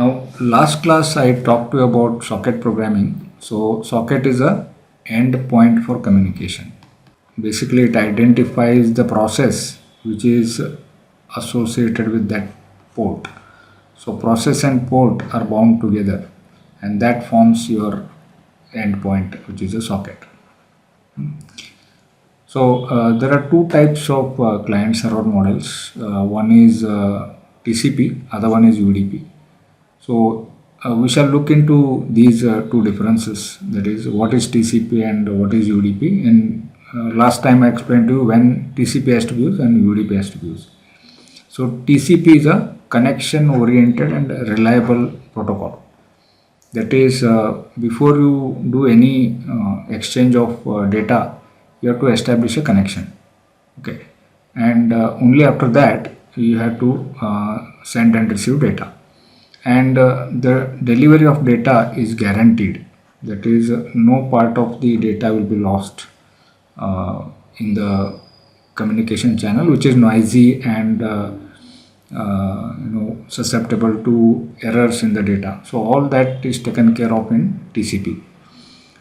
Now, last class I talked to you about socket programming. So, socket is a end point for communication. Basically, it identifies the process which is associated with that port. So, process and port are bound together, and that forms your endpoint, which is a socket. So, there are two types of client server models. One is TCP, other one is UDP. So we shall look into these two differences, that is what is TCP and what is UDP. And last time I explained to you when TCP has to be used and UDP has to be used. So TCP is a connection oriented and reliable protocol. That is, before you do any exchange of data, you have to establish a connection. Okay, and only after that you have to send and receive data. And the delivery of data is guaranteed. That is, no part of the data will be lost in the communication channel, which is noisy and susceptible to errors in the data. So all that is taken care of in TCP.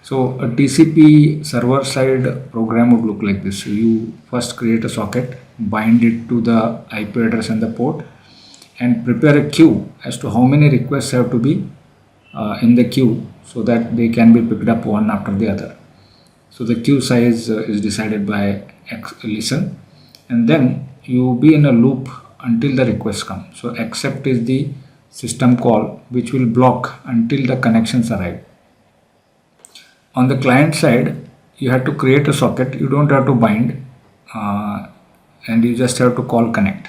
So a TCP server side program would look like this. So you first create a socket, bind it to the IP address and the port, and prepare a queue as to how many requests have to be in the queue so that they can be picked up one after the other. So the queue size is decided by listen, and then you be in a loop until the requests come. So accept is the system call which will block until the connections arrive. On the client side, you have to create a socket. You don't have to bind and you just have to call connect.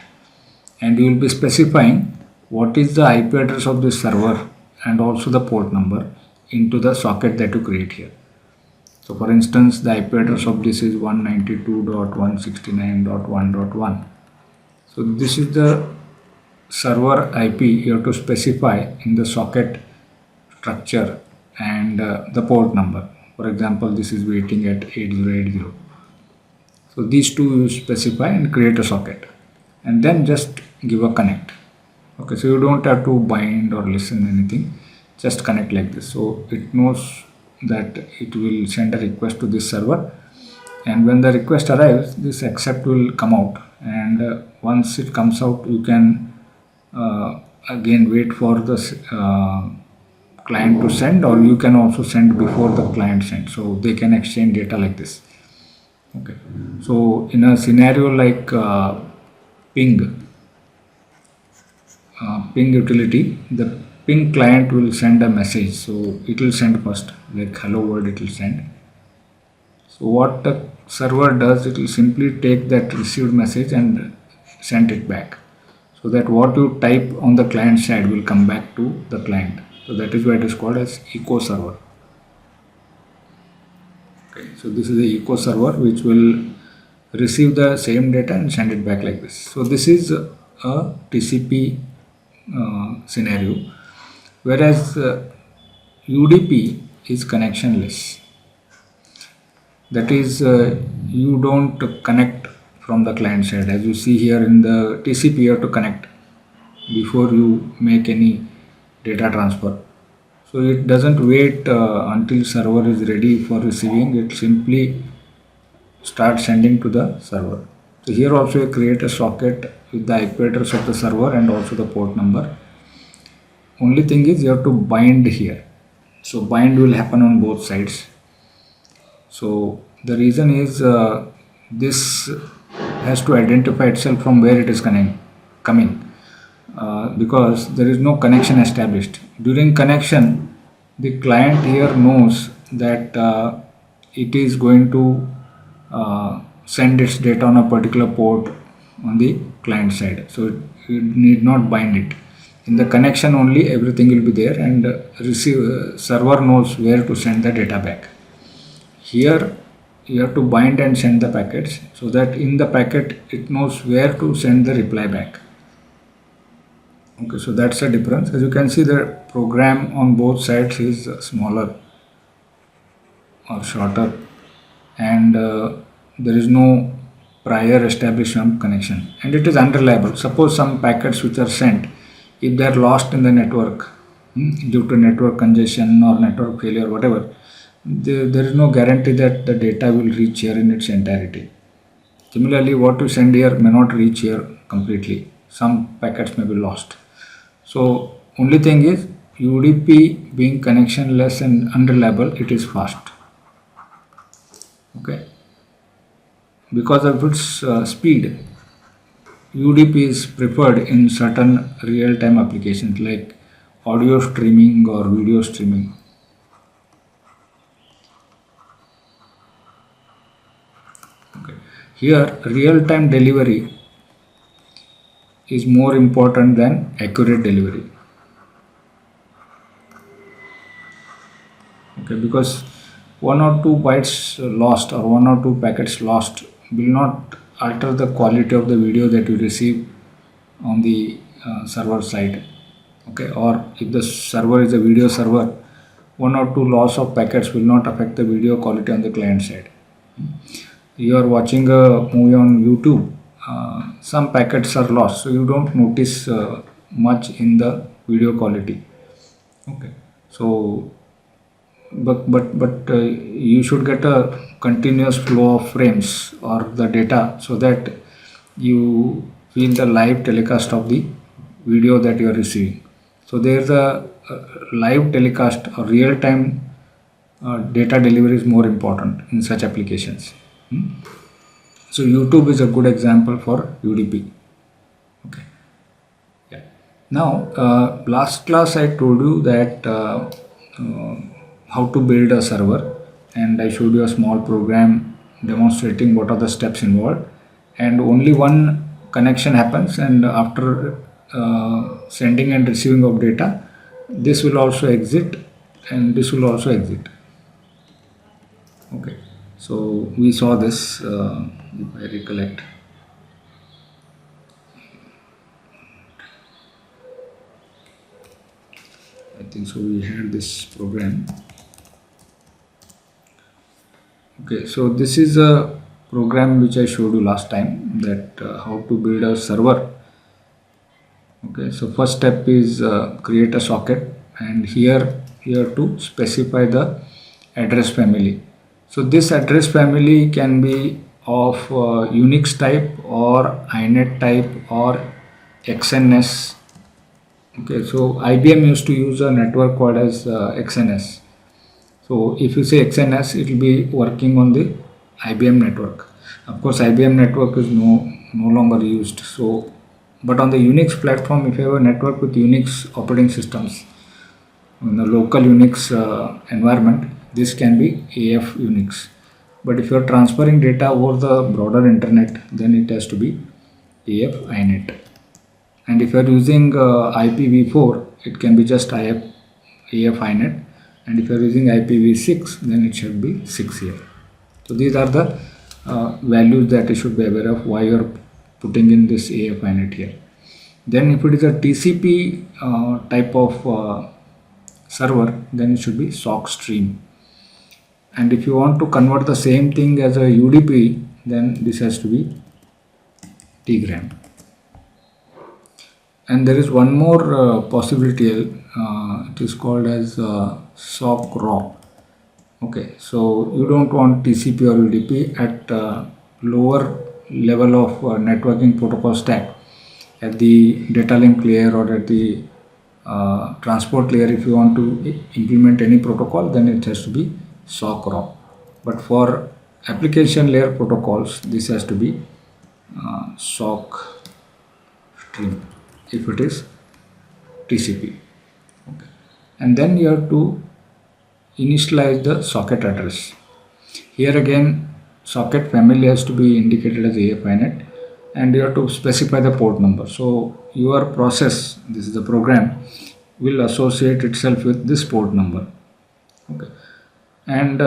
And you will be specifying what is the IP address of the server and also the port number into the socket that you create here. So for instance, the IP address of this is 192.169.1.1. So this is the server IP you have to specify in the socket structure and the port number. For example, this is waiting at 8080. So these two you specify and create a socket, and then just give a connect. Okay, so you don't have to bind or listen anything, just connect like this. So it knows that it will send a request to this server, and when the request arrives, this accept will come out, and once it comes out, you can again wait for the client to send, or you can also send before the client sends, so they can exchange data like this. Okay, so in a scenario like ping utility, the ping client will send a message. So it will send first, like hello world it will send. So what the server does, it will simply take that received message and send it back, so that what you type on the client side will come back to the client. So that is why it is called as echo server. Okay, so this is the echo server which will receive the same data and send it back like this. So this is a TCP scenario, whereas UDP is connectionless. That is, you don't connect from the client side. As you see here in the TCP, you have to connect before you make any data transfer. So it doesn't wait until server is ready for receiving. It simply starts sending to the server. So here also you create a socket with the IP address of the server and also the port number. Only thing is you have to bind here. So bind will happen on both sides. So the reason is this has to identify itself from where it is coming, because there is no connection established. During connection, the client here knows that it is going to send its data on a particular port on the client side. So it need not bind it. In the connection only everything will be there, and server knows where to send the data back. Here you have to bind and send the packets, so that in the packet it knows where to send the reply back. Okay, so that's the difference. As you can see, the program on both sides is smaller or shorter, and there is no prior establishment connection, and it is unreliable. Suppose some packets which are sent, if they are lost in the network, due to network congestion or network failure, whatever, there is no guarantee that the data will reach here in its entirety. Similarly, what you send here may not reach here completely. Some packets may be lost. So only thing is UDP being connectionless and unreliable, it is fast. Okay. Because of its speed, UDP is preferred in certain real-time applications like audio streaming or video streaming. Okay. Here, real-time delivery is more important than accurate delivery. Okay, because one or two bytes lost or one or two packets lost will not alter the quality of the video that you receive on the server side. Okay, or if the server is a video server, one or two loss of packets will not affect the video quality on the client side. You are watching a movie on YouTube, some packets are lost, so you don't notice much in the video quality. Okay, so but you should get a continuous flow of frames or the data so that you feel the live telecast of the video that you are receiving. So there is a live telecast or real time data delivery is more important in such applications. So YouTube is a good example for UDP. Okay. Yeah. Now last class I told you that how to build a server, and I showed you a small program demonstrating what are the steps involved, and only one connection happens, and after sending and receiving of data, this will also exit and this will also exit. Okay, so we saw this, if I recollect. I think so we had this program. Okay, so this is a program which I showed you last time, that how to build a server. Okay, so first step is create a socket, and here to specify the address family. So this address family can be of Unix type or INET type or XNS. Okay, so IBM used to use a network called as XNS. So if you say XNS, it will be working on the IBM network. Of course, IBM network is no longer used. So, but on the Unix platform, if you have a network with Unix operating systems in the local Unix environment, this can be AF Unix. But if you are transferring data over the broader internet, then it has to be AF INET. And if you are using IPv4, it can be just AF INET. And if you are using IPv6, then it should be 6 here. So these are the values that you should be aware of why you are putting in this AF INET here. Then if it is a TCP type of server, then it should be SOC stream. And if you want to convert the same thing as a UDP, then this has to be tgram. And there is one more possibility, it is called as SOC raw. Okay, so you don't want TCP or UDP at lower level of networking protocol stack, at the data link layer or at the transport layer. If you want to implement any protocol, then it has to be SOC raw. But for application layer protocols, this has to be SOC stream if it is TCP. Okay. And then you have to initialize the socket address. Here again, socket family has to be indicated as AF INET, and you have to specify the port number. So your process, this is the program, will associate itself with this port number. Okay. And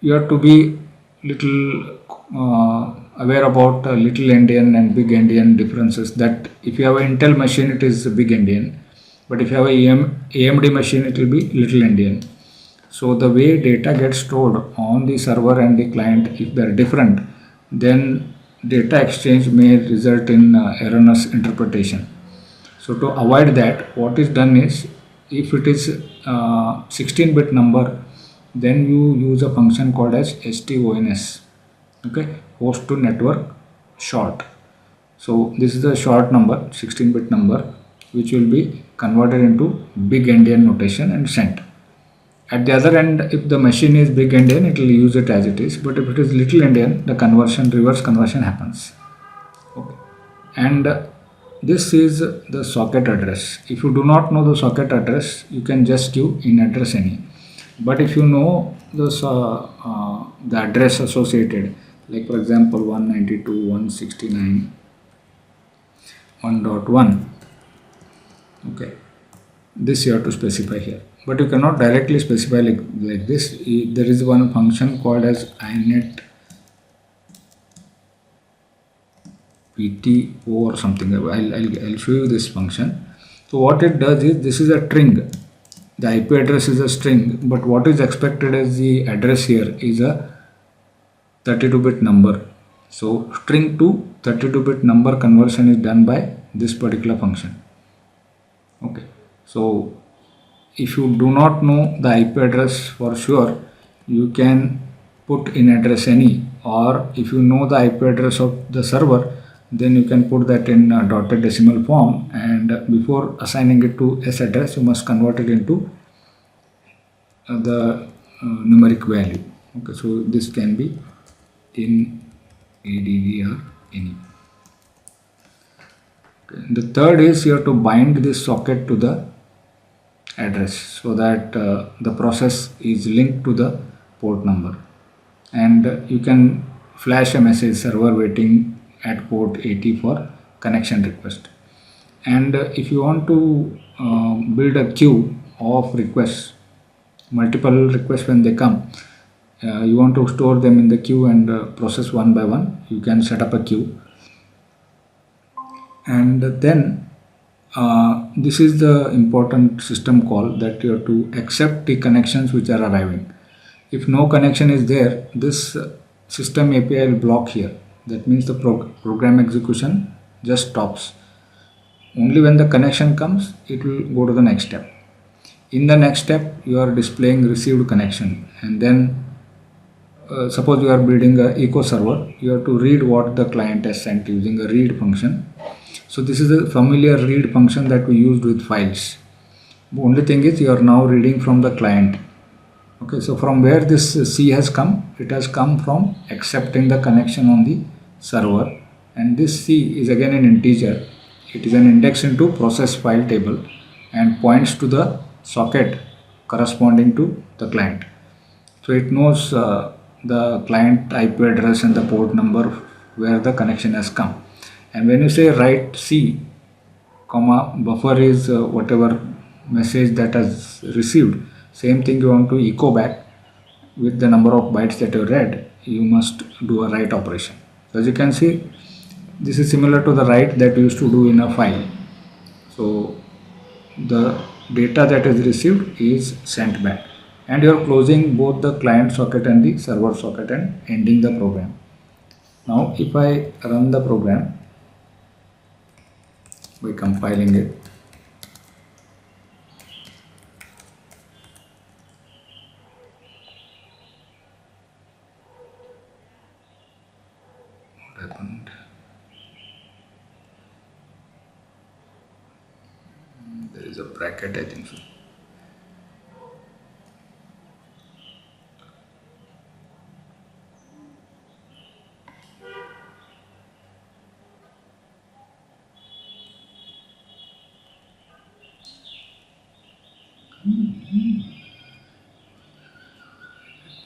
you have to be little aware about little endian and big endian differences. That if you have an Intel machine, it is a big endian, but if you have a AMD machine, it will be little endian. So the way data gets stored on the server and the client, if they are different, then data exchange may result in erroneous interpretation. So to avoid that, what is done is if it is 16-bit number, then you use a function called as STONS, okay, host to network short. So this is the short number, 16-bit number, which will be converted into big endian notation and sent. At the other end, if the machine is big endian, it will use it as it is, but if it is little endian, the conversion, reverse conversion happens. Okay. And this is the socket address. If you do not know the socket address, you can just give in address any. But if you know the address associated, like for example 192.169.1.1, okay, this you have to specify here. But you cannot directly specify like this. There is one function called as inet PTO or something. I'll show you this function. So what it does is, this is a string. The IP address is a string, but what is expected as the address here is a 32-bit number. So string to 32-bit number conversion is done by this particular function. Okay. So if you do not know the IP address for sure, you can put in address any, or if you know the IP address of the server, then you can put that in a dotted decimal form, and before assigning it to S address, you must convert it into the numeric value. Okay, so this can be in ADV or any. Okay. The third is you have to bind this socket to the address so that the process is linked to the port number, and you can flash a message server waiting at port 80 for connection request. And if you want to build a queue of requests, multiple requests when they come, you want to store them in the queue and process one by one, you can set up a queue. And then this is the important system call that you have to accept the connections which are arriving. If no connection is there, this system API will block here. That means the program execution just stops. Only when the connection comes, it will go to the next step. In the next step, you are displaying received connection, and then suppose you are building a echo server, you have to read what the client has sent using a read function. So this is a familiar read function that we used with files. The only thing is you are now reading from the client. Okay, so from where this C has come, it has come from accepting the connection on the server, and this C is again an integer. It is an index into process file table and points to the socket corresponding to the client. So it knows the client IP address and the port number where the connection has come. And when you say write C, comma, buffer is whatever message that has received, same thing you want to echo back with the number of bytes that you read, you must do a write operation. So as you can see, this is similar to the write that you used to do in a file. So the data that is received is sent back, and you are closing both the client socket and the server socket and ending the program. Now if I run the program by compiling it, what happened? There is a bracket, I think so.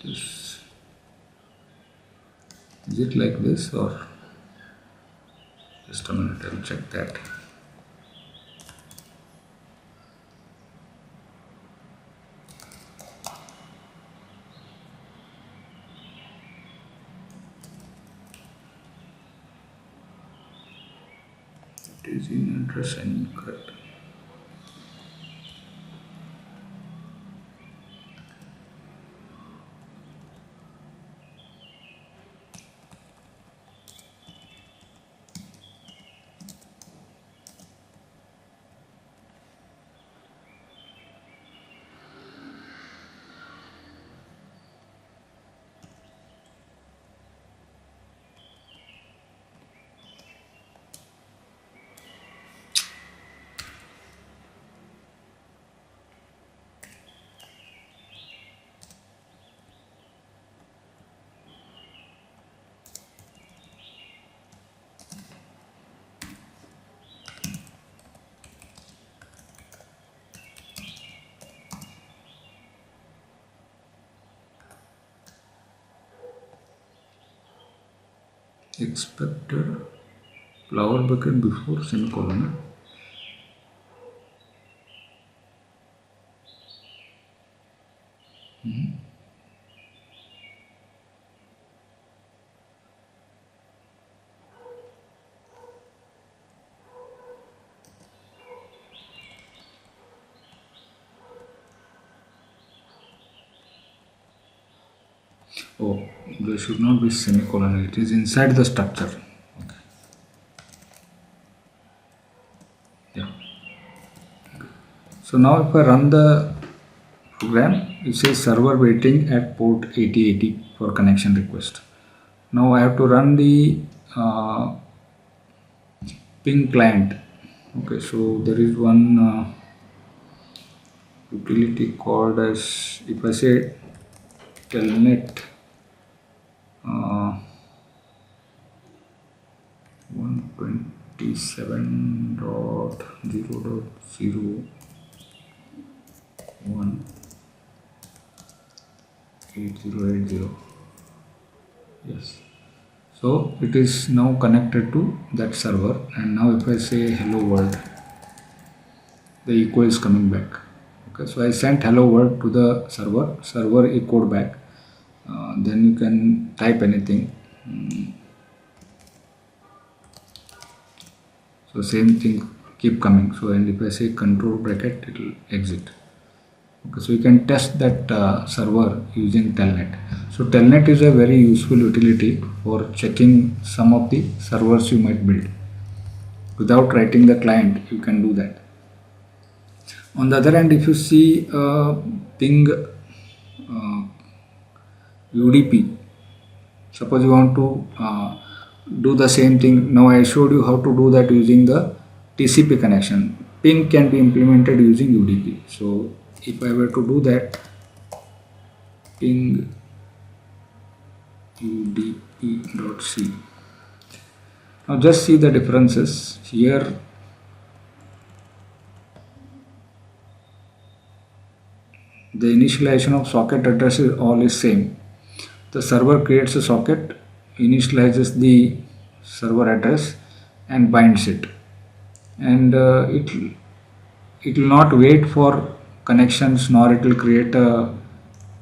This, is it like this, or just a minute, I'll check that. It is in address incorrect. expected flower bucket before semicolon. Oh, there should not be semicolon, it is inside the structure. Okay. Yeah. So now if I run the program, it says server waiting at port 8080 for connection request. Now I have to run the ping client. Okay, so there is one utility called as, if I say telnet 127.0.0.18080. Yes. So it is now connected to that server, and now if I say hello world, the echo is coming back. Okay, so I sent hello world to the server echoed back. Then you can type anything. So same thing keep coming. So, and if I say control bracket, it will exit. Okay, so you can test that server using telnet. So telnet is a very useful utility for checking some of the servers you might build. Without writing the client, you can do that. On the other hand, if you see ping UDP, suppose you want to do the same thing. Now I showed you how to do that using the TCP connection. Ping can be implemented using UDP. So if I were to do that, ping udp.c. Now just see the differences here. The initialization of socket address is all is same. The server creates a socket, initializes the server address and binds it, and it will not wait for connections, nor it will create a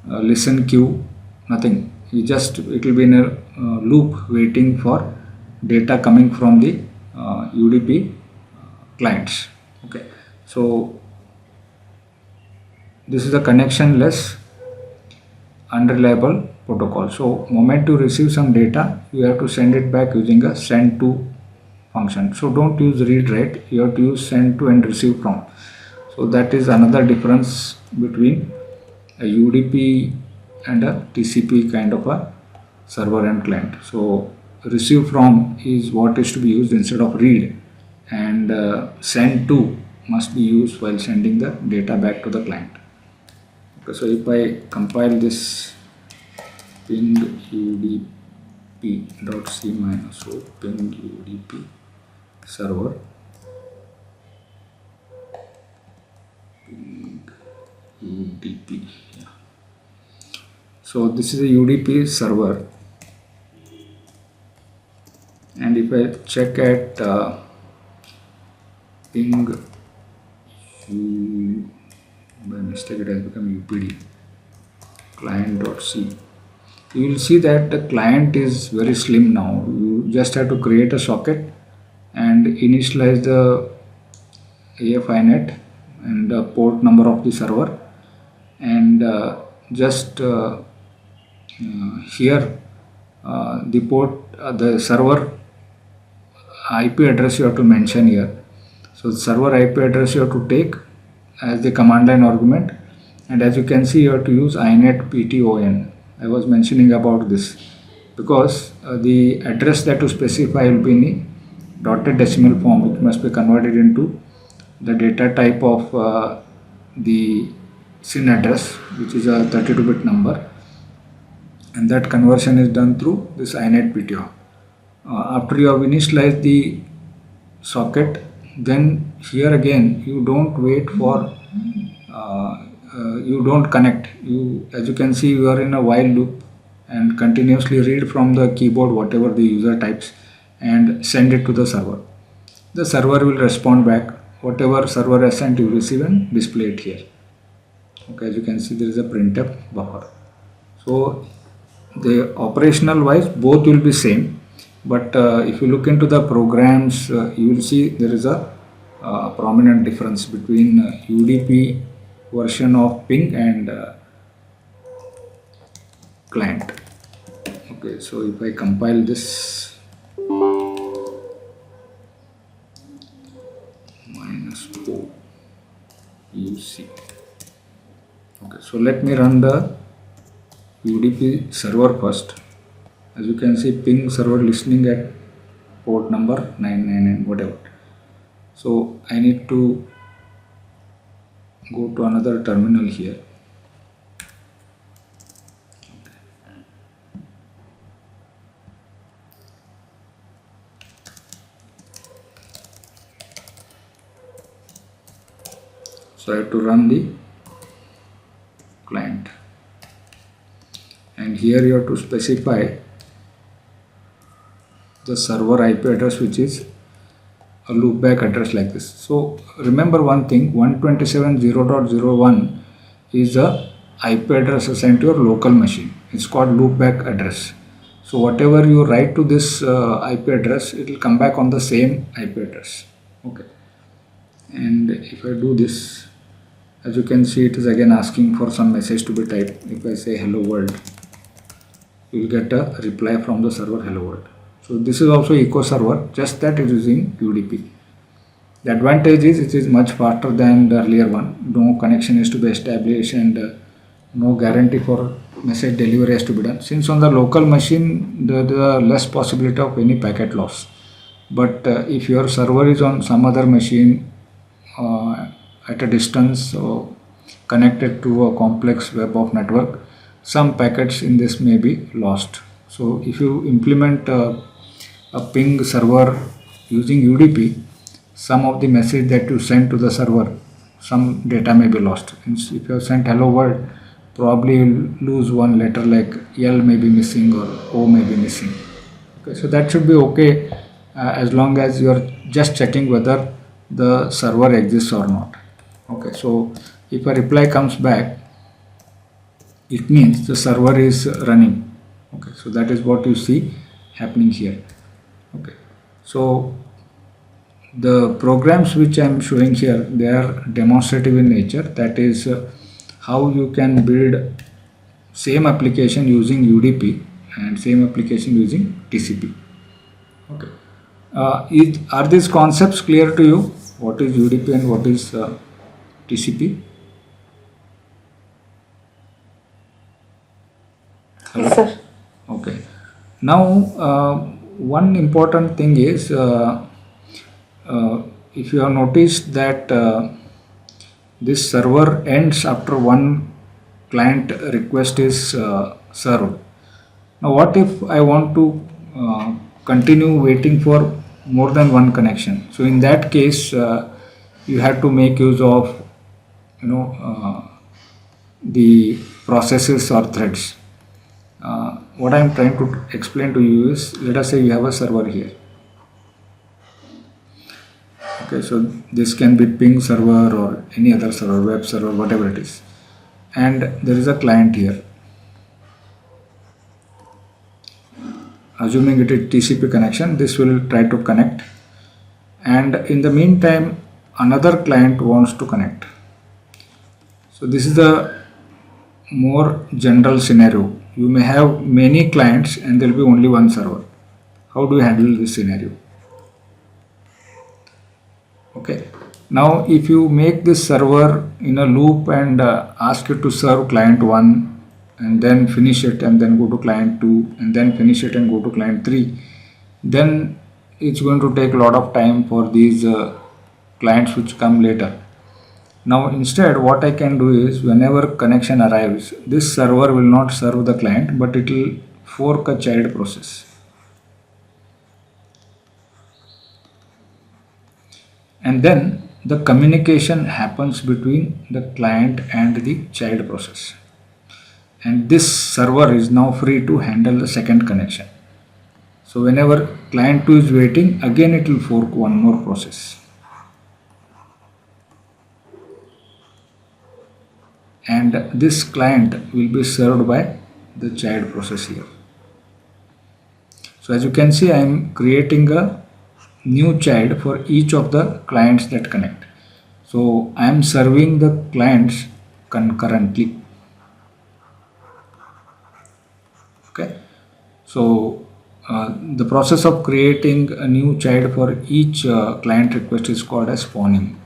listen queue, nothing. It will be in a loop waiting for data coming from the UDP clients. Okay, so this is a connectionless unreliable protocol. So moment you receive some data, you have to send it back using a send to function. So don't use read write, you have to use send to and receive from. So that is another difference between a UDP and a TCP kind of a server and client. So receive from is what is to be used instead of read, and send to must be used while sending the data back to the client. Okay, so if I compile this ping udp.c minus, so ping udp server, ping udp, yeah. So this is a UDP server, and if I check at ping by mistake it has become UPD client.c, you will see that the client is very slim now. You just have to create a socket and initialize the AFINet and the port number of the server, and just here the port, the server IP address you have to mention here. So the server IP address you have to take as the command line argument, and as you can see you have to use inet pton. I was mentioning about this because the address that you specify will be in the dotted decimal form, which must be converted into the data type of the SYN address, which is a 32-bit number, and that conversion is done through this inet pto. After you have initialized the socket, then here again you don't wait for you don't connect. As you can see, you are in a while loop, and continuously read from the keyboard whatever the user types and send it to the server. The server will respond back. Whatever server has sent, you receive and display it here. Okay, as you can see, there is a printf buffer. So the operational wise both will be same, but if you look into the programs, you will see there is a prominent difference between UDP version of ping and client. Okay, so if I compile this, -4 UC. Okay, so let me run the UDP server first. As you can see, ping server listening at port number 999 whatever. So I need to go to another terminal here. So I have to run the client, and here you have to specify the server IP address, which is a loopback address like this. So remember one thing, 127.0.01 is a IP address assigned to your local machine. It's called loopback address. So whatever you write to this IP address, it will come back on the same IP address. Okay, and if I do this, as you can see, it is again asking for some message to be typed. If I say hello world, you will get a reply from the server, hello world. So this is also echo server, just that it is using UDP. The advantage is it is much faster than the earlier one. No connection is to be established and no guarantee for message delivery has to be done. Since on the local machine there is less possibility of any packet loss. But if your server is on some other machine at a distance or connected to a complex web of network, some packets in this may be lost. So if you implement a ping server using UDP, some of the message that you send to the server, some data may be lost. If you have sent hello world, probably you will lose one letter like L may be missing or O may be missing. Okay, so that should be okay as long as you are just checking whether the server exists or not. Okay, so if a reply comes back, it means the server is running. Okay, so that is what you see happening here. Okay, so the programs which I am showing here, they are demonstrative in nature. That is how you can build same application using UDP and same application using TCP. Okay, are these concepts clear to you? What is UDP and what is TCP? Yes, sir. Okay. Now, one important thing is if you have noticed that this server ends after one client request is served. Now, what if I want to continue waiting for more than one connection? So, in that case, you have to make use of the processes or threads. What I am trying to explain to you is, let us say you have a server here. Okay, so this can be ping server or any other server, web server, whatever it is, and there is a client here. Assuming it is TCP connection, this will try to connect, and in the meantime another client wants to connect. So this is the more general scenario. You may have many clients and there will be only one server. How do you handle this scenario? Okay, now if you make this server in a loop and ask it to serve client 1 and then finish it and then go to client 2 and then finish it and go to client 3, then it's going to take a lot of time for these clients which come later. Now instead what I can do is, whenever connection arrives, this server will not serve the client, but it will fork a child process. And then the communication happens between the client and the child process. and this server is now free to handle the second connection. So whenever client 2 is waiting, again it will fork one more process, and this client will be served by the child process here. So as you can see, I am creating a new child for each of the clients that connect. So I am serving the clients concurrently. Okay. So the process of creating a new child for each client request is called as spawning.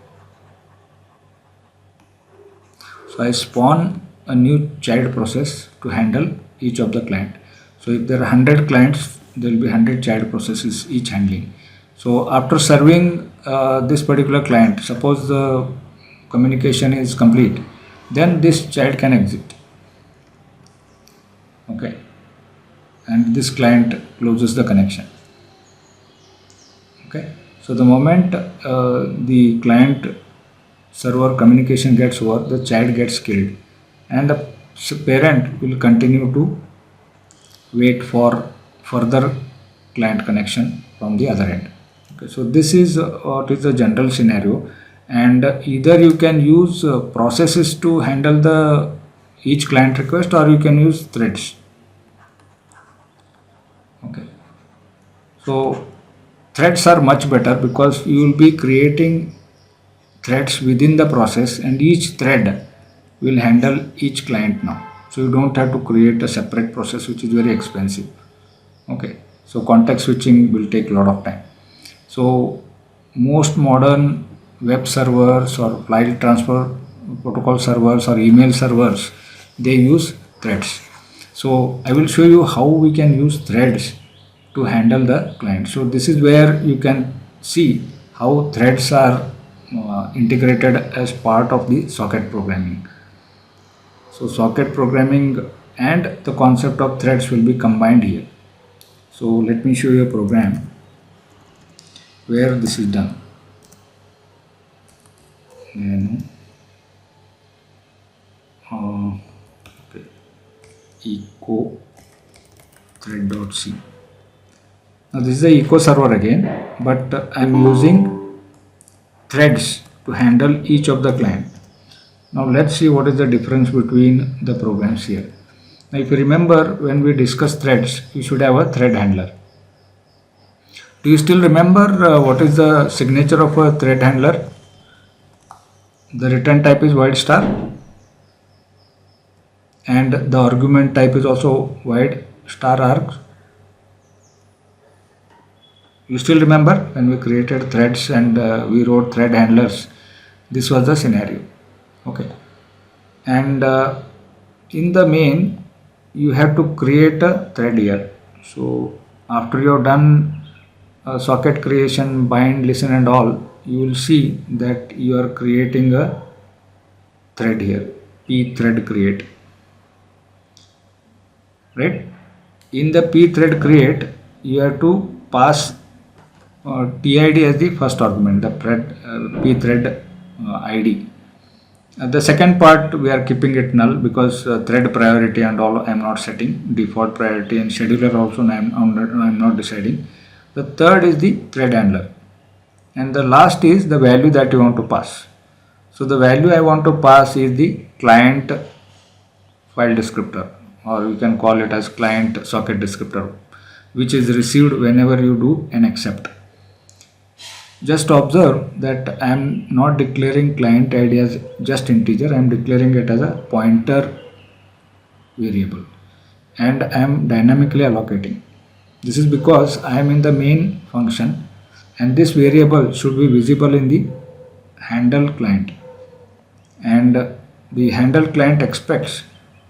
So I spawn a new child process to handle each of the client. So if there are 100 clients, there will be 100 child processes each handling. So after serving this particular client, suppose the communication is complete, then this child can exit. Okay, and this client closes the connection. Okay, so the moment the client server communication gets over, the child gets killed, and the parent will continue to wait for further client connection from the other end. Okay, so this is what is the general scenario, and either you can use processes to handle the each client request, or you can use threads. Okay, so threads are much better because you will be creating threads within the process, and each thread will handle each client now. So you don't have to create a separate process, which is very expensive. Okay, so context switching will take a lot of time. So most modern web servers or file transfer protocol servers or email servers, they use threads. So I will show you how we can use threads to handle the client. So this is where you can see how threads are integrated as part of the socket programming. So socket programming and the concept of threads will be combined here. So let me show you a program where this is done. Then okay, echo thread.c. Now this is the echo server again, but I am using threads to handle each of the client. Now let's see what is the difference between the programs here. Now if you remember, when we discuss threads, you should have a thread handler. Do you still remember what is the signature of a thread handler? The return type is void star, and the argument type is also void star args. You still remember when we created threads and we wrote thread handlers, this was the scenario. Okay, and in the main you have to create a thread here. So after you have done socket creation, bind, listen and all, you will see that you are creating a thread here, p thread create, right? In the p thread create, you have to pass TID as the first argument, the p thread ID. The second part we are keeping it null because thread priority and all I am not setting, default priority and scheduler also I am not deciding. The third is the thread handler, and the last is the value that you want to pass. So the value I want to pass is the client file descriptor, or you can call it as client socket descriptor, which is received whenever you do an accept. Just observe that I am not declaring client ID as just integer, I am declaring it as a pointer variable, and I am dynamically allocating. This is because I am in the main function, and this variable should be visible in the handle client, and the handle client expects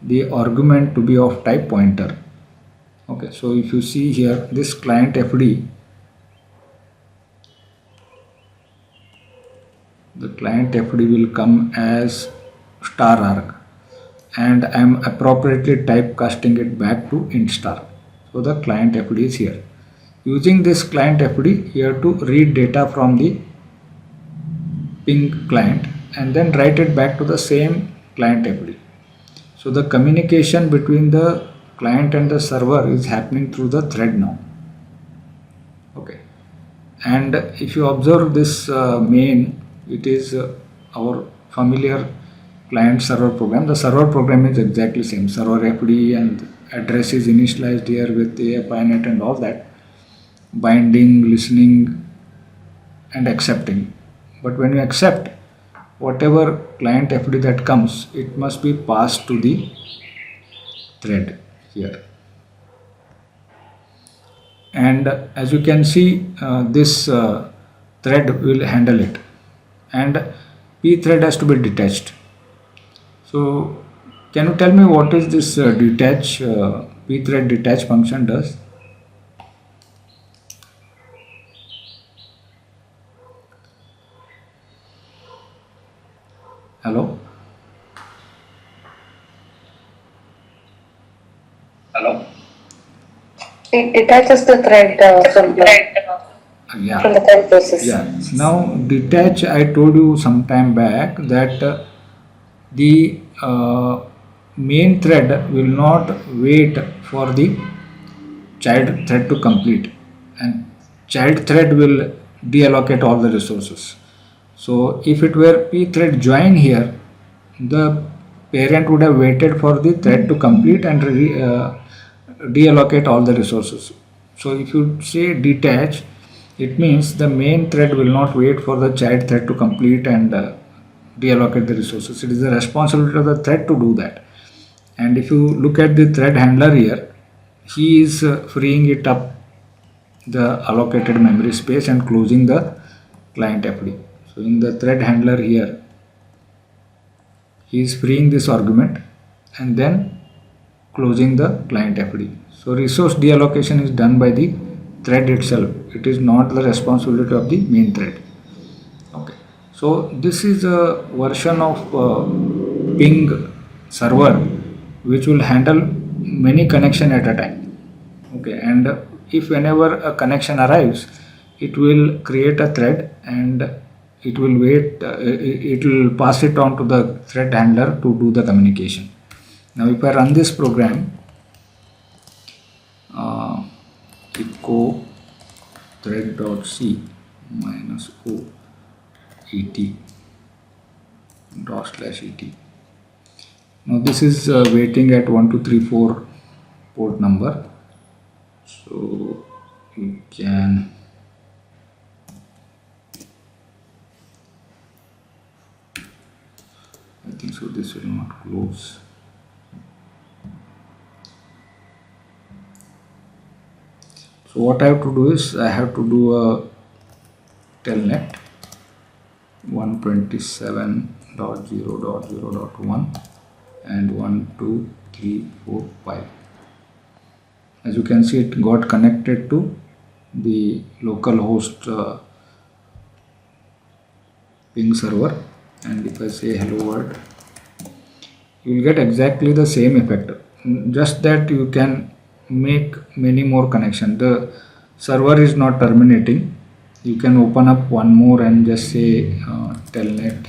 the argument to be of type pointer. Okay, so if you see here, this client FD, the client FD will come as star arg, and I am appropriately typecasting it back to int star. So the client FD is here. Using this client FD here to read data from the ping client and then write it back to the same client FD. So the communication between the client and the server is happening through the thread now. Okay, and if you observe this main, it is our familiar client server program. The server program is exactly same. Server FD and address is initialized here with AFINet and all that, binding, listening, and accepting. But when you accept, whatever client FD that comes, it must be passed to the thread here. And as you can see, this thread will handle it, and p thread has to be detached. So can you tell me what is this detach p thread detach function does? Hello? Hello? It detaches the thread from the thread process. Yeah. Now detach, I told you some time back that the main thread will not wait for the child thread to complete, and child thread will deallocate all the resources. So if it were p thread join here, the parent would have waited for the thread to complete and deallocate all the resources. So if you say detach, it means the main thread will not wait for the child thread to complete and deallocate the resources. It is the responsibility of the thread to do that. And if you look at the thread handler here, he is freeing it up the allocated memory space and closing the client FD. So in the thread handler here, he is freeing this argument and then closing the client FD. So resource deallocation is done by the thread itself. It is not the responsibility of the main thread. Okay. So this is a version of ping server which will handle many connection at a time. Okay, and if whenever a connection arrives, it will create a thread and it will wait, it will pass it on to the thread handler to do the communication. Now if I run this program, echo thread.c minus o et dot/et. Now this is waiting at 1234 port number. So you can I think so this will not close. So what I have to do is I have to do a telnet 127.0.0.1 and 1 2 3 4 5. As you can see, it got connected to the local host ping server, and if I say hello world, you will get exactly the same effect, just that you can make many more connections. The server is not terminating. You can open up one more and just say telnet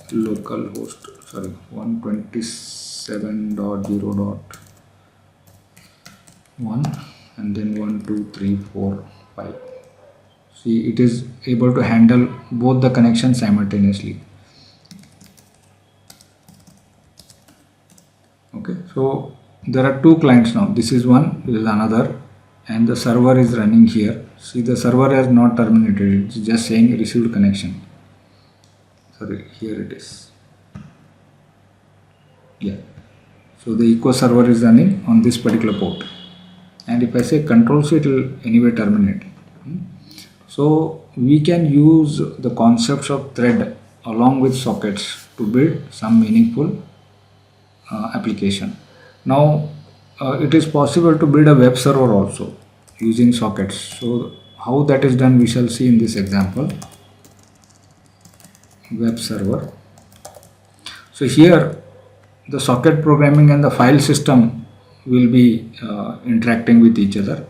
localhost 127.0.1 and then 1 2 3 4 5. See, it is able to handle both the connections simultaneously. Okay, so there are two clients now. This is one, this is another, and the server is running here. See, the server has not terminated. It's just saying received connection. Sorry, here it is. Yeah. So the echo server is running on this particular port. And if I say control C, it will anyway terminate. So we can use the concepts of thread along with sockets to build some meaningful application. Now it is possible to build a web server also using sockets. So how that is done we shall see in this example. Web server. So here the socket programming and the file system will be interacting with each other.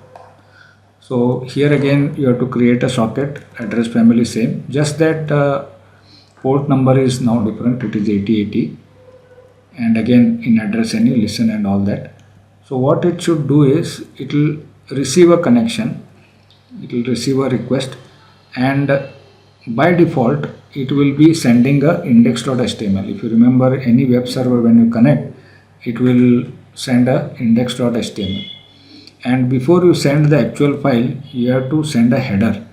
So here again you have to create a socket, address family same, just that port number is now different, it is 8080, and again in address any listen and all that. So what it should do is it will receive a connection, it will receive a request, and by default it will be sending a index.html. If you remember any web server, when you connect, it will send a index.html, and before you send the actual file you have to send a header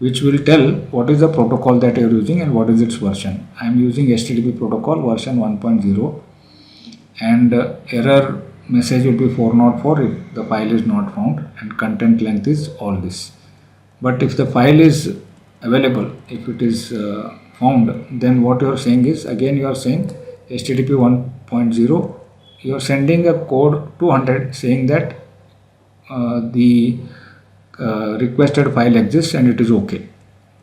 which will tell what is the protocol that you are using and what is its version. I am using HTTP protocol version 1.0, and error message will be 404 if the file is not found, and content length is all this. But if the file is available, if it is found, then what you are saying is, again you are saying HTTP 1.0, you are sending a code 200 saying that the requested file exists and it is okay.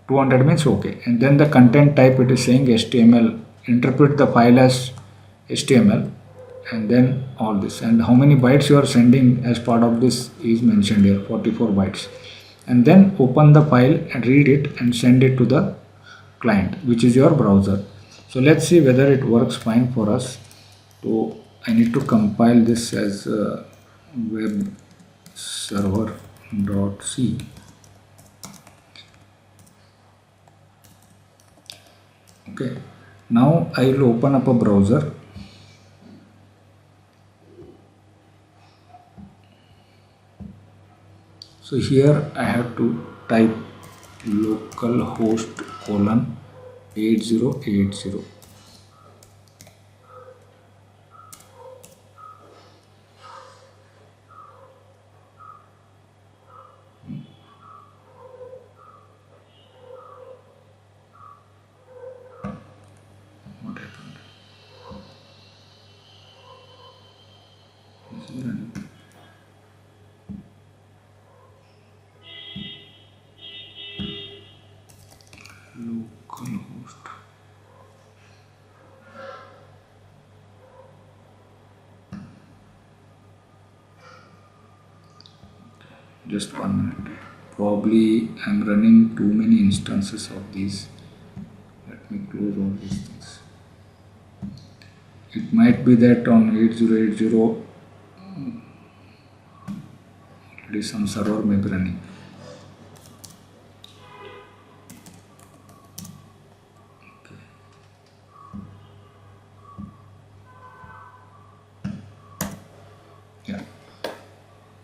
200 means okay, and then the content type, it is saying HTML, interpret the file as HTML, and then all this, and how many bytes you are sending as part of this is mentioned here, 44 bytes, and then open the file and read it and send it to the client, which is your browser. So let's see whether it works fine for us. So I need to compile this as web server.c. Okay, now I will open up a browser. So here I have to type localhost colon 8080. What happened? Is there any? Localhost. Just 1 minute. Probably I'm running too many instances of these. Let me close all these things. It might be that on 8080 already some server may be running.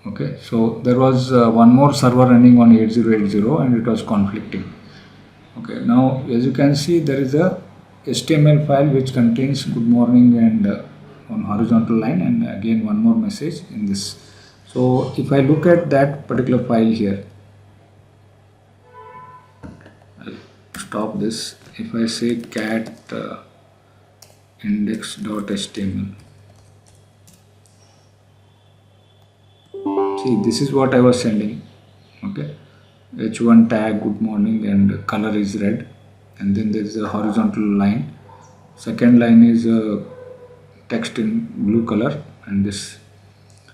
Okay, so there was one more server running on 8080 and it was conflicting. Okay, now as you can see, there is a HTML file which contains good morning and on horizontal line, and again one more message in this. So if I look at that particular file here, I'll stop this. If I say cat index.html, see, this is what I was sending. Okay, h1 tag good morning and color is red, and then there is a horizontal line. Second line is text in blue color, and this.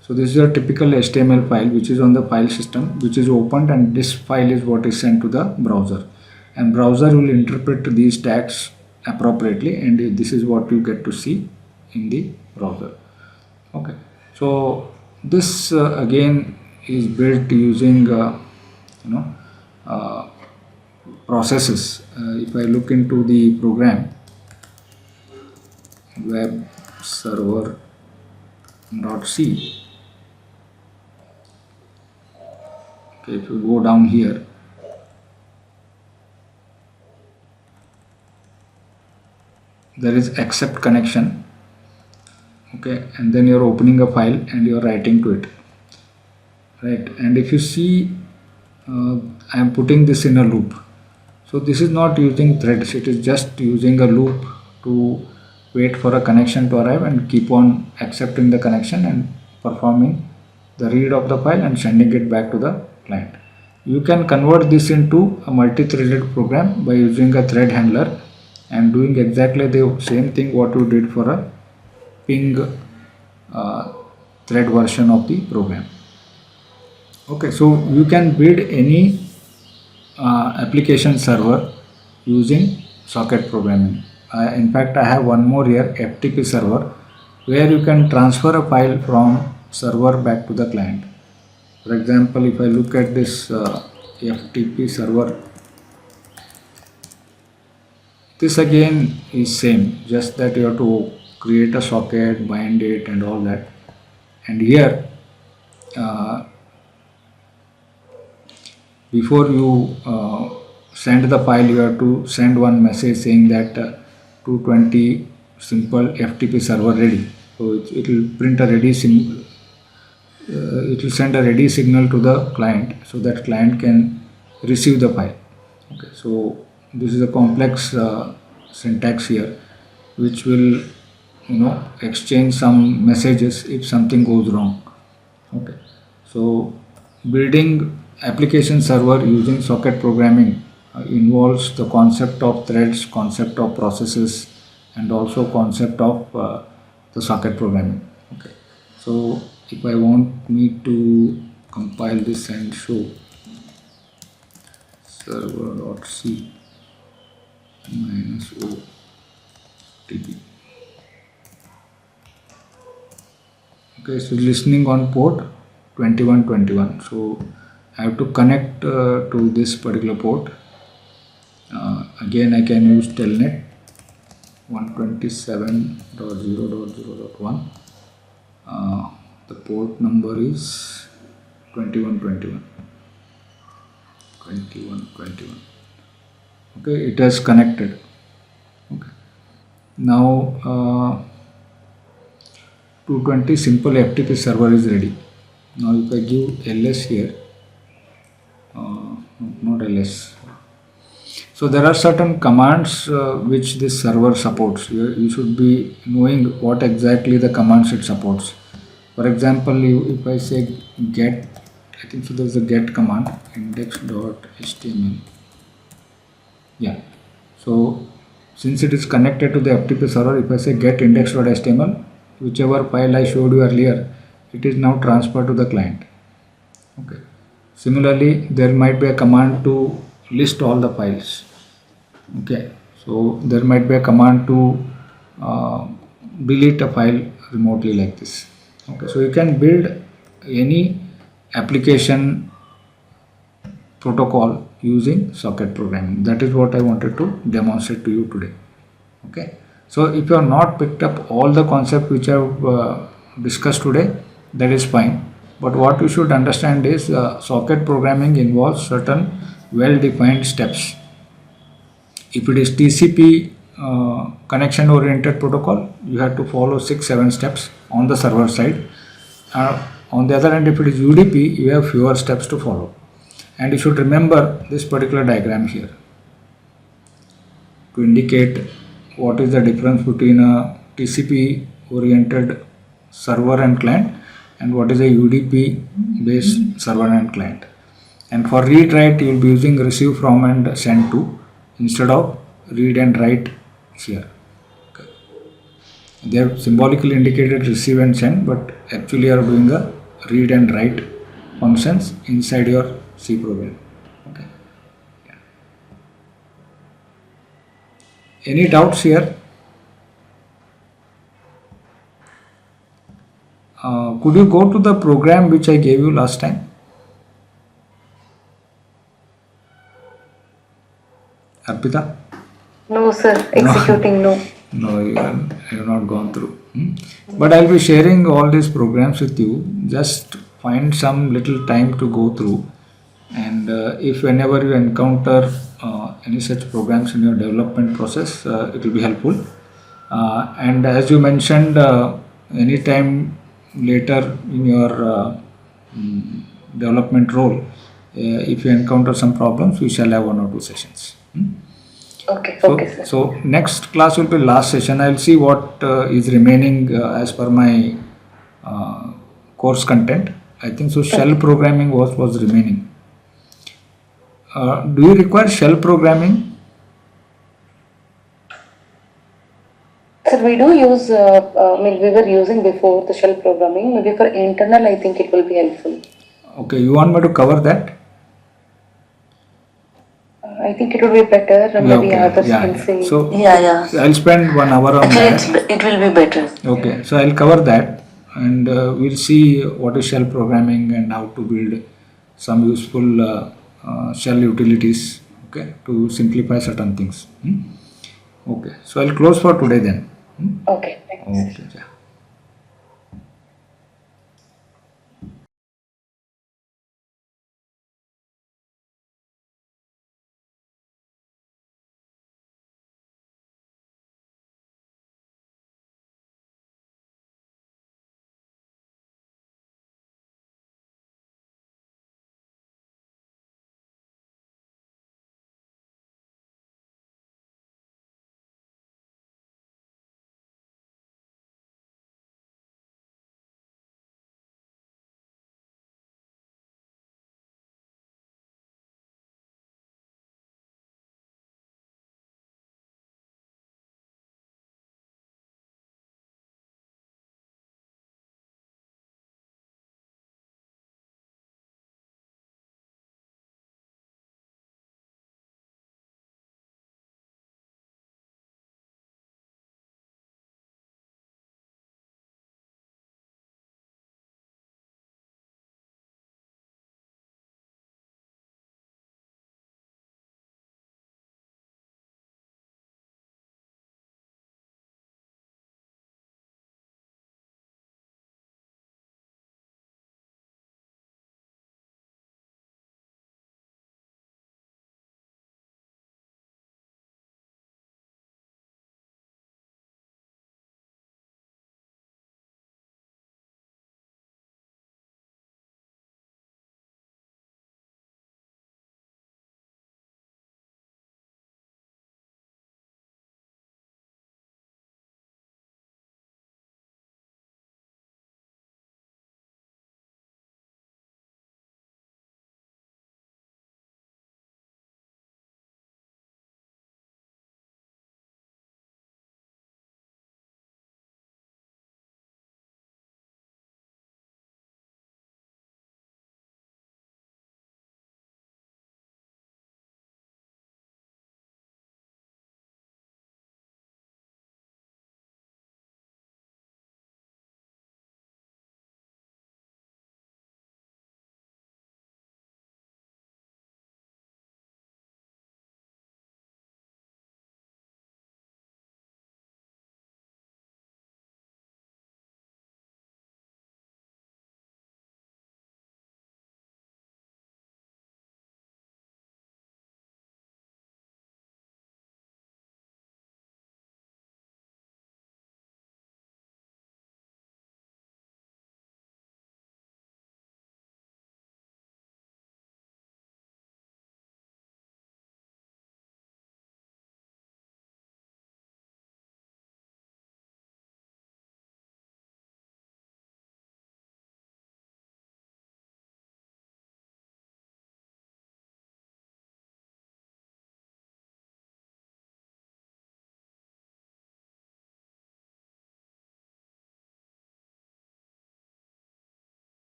So this is a typical HTML file which is on the file system, which is opened, and this file is what is sent to the browser, and browser will interpret these tags appropriately, and this is what you get to see in the browser. Okay, so this again is built using processes. If I look into the program web server.c, okay, if you go down here, there is accept connection. Okay, and then you're opening a file and you're writing to it, right? And if you see, I am putting this in a loop. So this is not using threads, it is just using a loop to wait for a connection to arrive and keep on accepting the connection and performing the read of the file and sending it back to the client. You can convert this into a multi-threaded program by using a thread handler and doing exactly the same thing what you did for a ping thread version of the program. Okay, so you can build any application server using socket programming. In fact, I have one more here, FTP server, where you can transfer a file from server back to the client. For example, if I look at this FTP server, this again is same, just that you have to create a socket, bind it and all that. And here, before you send the file, you have to send one message saying that 220 simple FTP server ready. So it will print a ready it will send a ready signal to the client, so that client can receive the file. Okay, so this is a complex syntax here, which will exchange some messages if something goes wrong. Okay, so building application server using socket programming involves the concept of threads, concept of processes, and also concept of the socket programming. Okay, so if I want me to compile this and show server.c -o tb. Okay, so listening on port 2121. So I have to connect to this particular port. Again, I can use telnet 127.0.0.1. The port number is 2121. 2121. Okay, it has connected. Okay. Now 220 simple FTP server is ready. Now if I give ls here, not ls. So there are certain commands which this server supports. You should be knowing what exactly the commands it supports. For example, if I say get, I think so there's a get command, index.html. Yeah. So since it is connected to the FTP server, if I say get index.html, whichever file I showed you earlier, it is now transferred to the client. Okay. Similarly, there might be a command to list all the files. Okay. So there might be a command to delete a file remotely like this. Okay. So you can build any application protocol using socket programming. That is what I wanted to demonstrate to you today. Okay. So if you have not picked up all the concepts which I have discussed today, that is fine. But what you should understand is socket programming involves certain well-defined steps. If it is TCP connection oriented protocol, you have to follow 6-7 steps on the server side. On the other hand, if it is UDP, you have fewer steps to follow. And you should remember this particular diagram here to indicate what is the difference between a TCP oriented server and client and what is a UDP based server and client. And for read write, you will be using receive from and send to instead of read and write here. Okay. They have symbolically indicated receive and send, but actually you are doing a read and write functions inside your C program. Okay. Yeah. Any doubts here? Could you go to the program which I gave you last time? Arpita? No, sir. Executing, no. No, you have not gone through. But I'll be sharing all these programs with you. Just find some little time to go through. And if whenever you encounter any such programs in your development process, it will be helpful. And as you mentioned, anytime later in your development role, if you encounter some problems, we shall have 1 or 2 sessions. Okay, So, okay, sir. so next class will be last session. I'll see what is remaining as per my course content. I think so. Shell programming was remaining. Do you require shell programming? Sir, we do use, we were using before the shell programming. Maybe for internal, I think it will be helpful. Okay, you want me to cover that? I think it would be better. Yeah, Maybe okay. others Yeah, can yeah. say. So Yeah. I'll spend 1 hour on Actually, that. it will be better. Okay, so I'll cover that, and we'll see what is shell programming and how to build some useful shell utilities. Okay, to simplify certain things. Okay, so I'll close for today then. Okay, thanks. Okay, yeah.